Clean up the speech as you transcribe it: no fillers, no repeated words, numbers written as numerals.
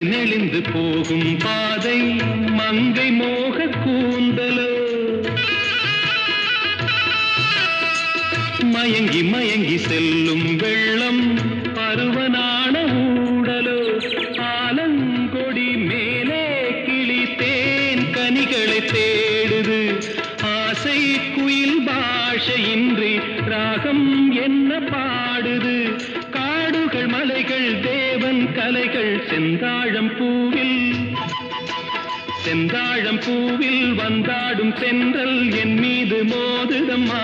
நெளிந்து போகும் பாதை மங்கை மோக கூந்தலோ மயங்கி மயங்கி செல்லும் வெள்ளம் பருவனான ஊடலோ ஆலங்கொடி மேலே கிளி தேன் கனிகளை தேடுது ஆசை குயில் பாஷையின்றி ராகம் என்ன பாடுது காடுகள் மலைகள் தேவன் கலைகள் செந்தாழம் பூவில் வந்தாடும் தென்றல் என் மீது மோதுதம்மா.